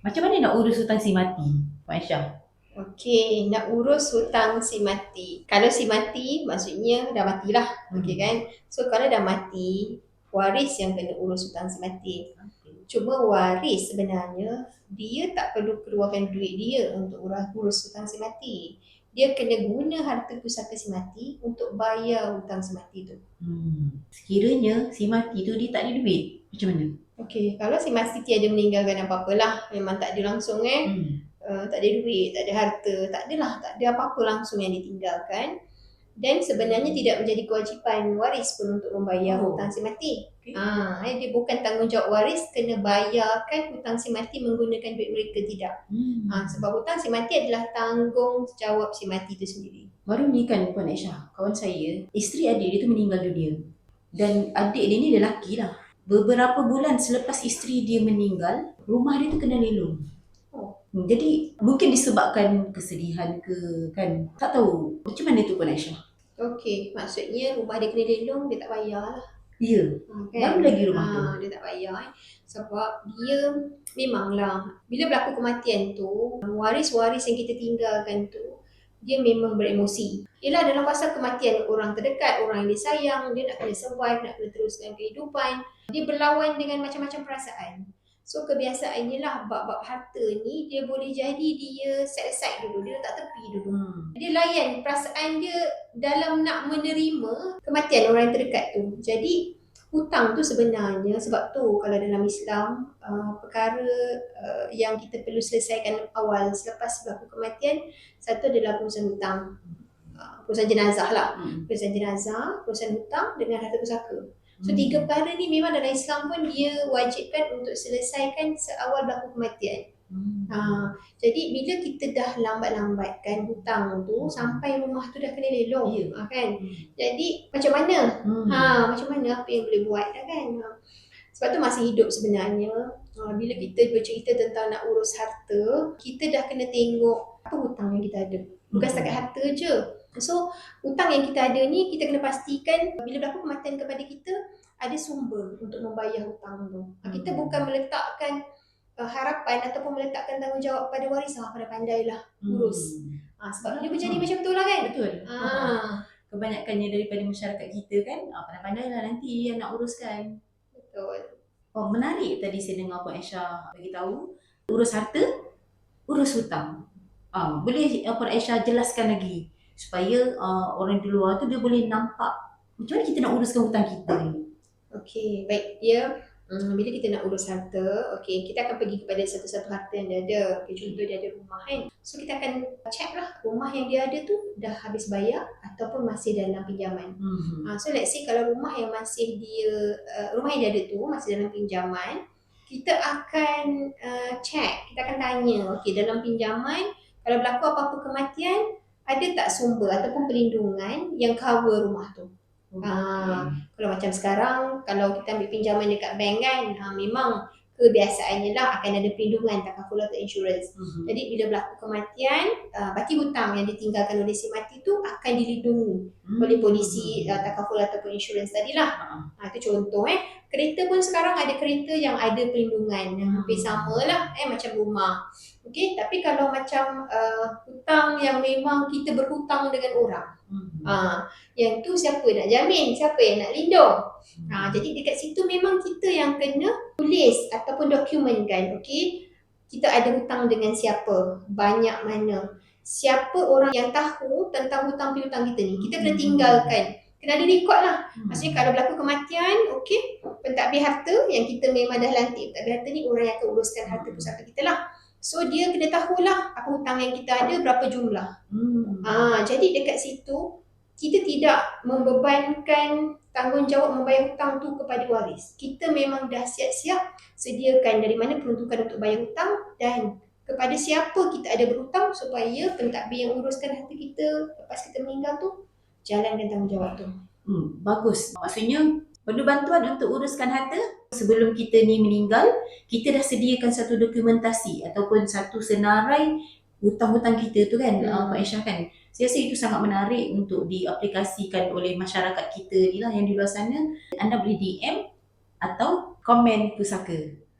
Macam mana nak urus hutang si mati, Puan Aisyah? Okey, nak urus hutang si mati. Kalau si mati, maksudnya dah matilah. Okey kan? So, kalau dah mati, waris yang kena urus hutang si mati. Cuma waris sebenarnya, dia tak perlu keluarkan duit dia untuk urus hutang si mati. Dia kena guna harta pusaka si mati untuk bayar hutang si mati tu. Sekiranya si mati tu dia tak ada duit, macam mana? Okey, kalau si mati tiada meninggalkan apa-apalah, memang tak ada langsung tak ada duit, tak ada harta, tak adalah, tak ada apa-apa langsung yang ditinggalkan. Dan sebenarnya tidak menjadi kewajipan waris pun untuk membayar hutang si mati. Dia bukan tanggungjawab waris kena bayarkan hutang si mati menggunakan duit mereka, tidak. Sebab hutang si mati adalah tanggungjawab si mati itu sendiri. Baru ni kan Puan Aisyah, kawan saya, isteri adik dia tu meninggal dunia. Dan adik dia ni lelaki lah. Beberapa bulan selepas isteri dia meninggal, rumah dia tu kena lelong. Jadi mungkin disebabkan kesedihan ke kan, tak tahu macam mana tu Puan Aisyah. Okey, maksudnya rumah dia kena lelong, dia tak bayar lah. Ya, Kan? baru lagi rumah tu. Dia tak bayar sebab dia memanglah bila berlaku kematian tu, waris-waris yang kita tinggalkan tu, dia memang beremosi. Yelah, dalam fasa kematian orang terdekat, orang yang dia sayang, dia nak kena survive, nak kena teruskan kehidupan, dia berlawan dengan macam-macam perasaan. So kebiasaannya lah, bab-bab harta ni dia boleh jadi dia set aside dulu, dia letak tepi dulu. Dia layan perasaan dia dalam nak menerima kematian orang yang terdekat tu. Jadi hutang tu sebenarnya, sebab tu kalau dalam Islam perkara yang kita perlu selesaikan awal selepas berlaku kematian, satu adalah perusahaan hutang, perusahaan jenazah lah, perusahaan jenazah, perusahaan hutang dengan harta pusaka. So tiga perkara ni memang dalam Islam pun dia wajibkan untuk selesaikan seawal berlaku kematian. Jadi bila kita dah lambat-lambatkan hutang tu sampai rumah tu dah kena lelong, kan? Jadi macam mana? Macam mana, apa yang boleh buat kan? Sebab tu masih hidup sebenarnya. Bila kita bercerita tentang nak urus harta, kita dah kena tengok apa hutang yang kita ada. Bukan setakat harta je. So, hutang yang kita ada ni, kita kena pastikan bila berlaku kematian kepada kita, ada sumber untuk membayar hutang tu. Kita bukan meletakkan harapan ataupun meletakkan tanggungjawab pada waris, pandai-pandailah urus. Sebab dia berjadi macam tu lah kan? Betul. Kebanyakannya daripada masyarakat kita kan, pandai-pandailah nanti yang nak uruskan. Betul. Menarik tadi saya dengar Puan Aisyah bagi tahu, urus harta, urus hutang. Boleh Puan Aisyah jelaskan lagi supaya orang di luar tu dia boleh nampak macam mana kita nak uruskan hutang kita ni. Okey, baik. Bila kita nak urus harta, kita akan pergi kepada satu-satu harta yang dia ada. Contoh dia ada rumah kan. So kita akan check lah rumah yang dia ada tu dah habis bayar ataupun masih dalam pinjaman. So let's say kalau rumah yang rumah yang dia ada tu masih dalam pinjaman, kita akan check, kita akan tanya, dalam pinjaman kalau berlaku apa-apa kematian, ada tak sumber ataupun perlindungan yang cover rumah tu? Kalau macam sekarang, kalau kita ambil pinjaman dekat bank kan, memang kebiasaannya lah akan ada perlindungan takaful atau insurance. Jadi bila berlaku kematian, baki hutang yang ditinggalkan oleh si mati tu akan dilindungi oleh polisi takaful ataupun insurance tadilah. Itu contoh. Kereta pun sekarang ada kereta yang ada perlindungan yang hampir sama lah macam rumah. Tapi kalau macam hutang yang memang kita berhutang dengan orang, yang tu siapa nak jamin, siapa yang nak lindung. Jadi dekat situ memang kita yang kena tulis ataupun dokumenkan, kita ada hutang dengan siapa, banyak mana, siapa orang yang tahu tentang hutang piutang kita ni, kita kena tinggalkan, kena ada rekod lah. Maksudnya kalau berlaku kematian, pentadbir harta yang kita memang dah lantik pentadbir harta ni, orang yang akan uruskan harta pusaka kita lah. So dia kena tahulah apa hutang yang kita ada, berapa jumlah. Jadi dekat situ kita tidak membebankan tanggungjawab membayar hutang tu kepada waris. Kita memang dah siap-siap sediakan dari mana peruntukan untuk bayar hutang dan kepada siapa kita ada berhutang supaya pentadbir yang uruskan harta kita lepas kita meninggal tu jalankan tanggungjawab tu. Bagus. Maksudnya perlu bantuan untuk uruskan harta sebelum kita ni meninggal, kita dah sediakan satu dokumentasi ataupun satu senarai hutang-hutang kita tu kan, Pak Aisyah kan. Saya rasa itu sangat menarik untuk diaplikasikan oleh masyarakat kita ni lah yang di luar sana. Anda boleh DM atau komen pusaka.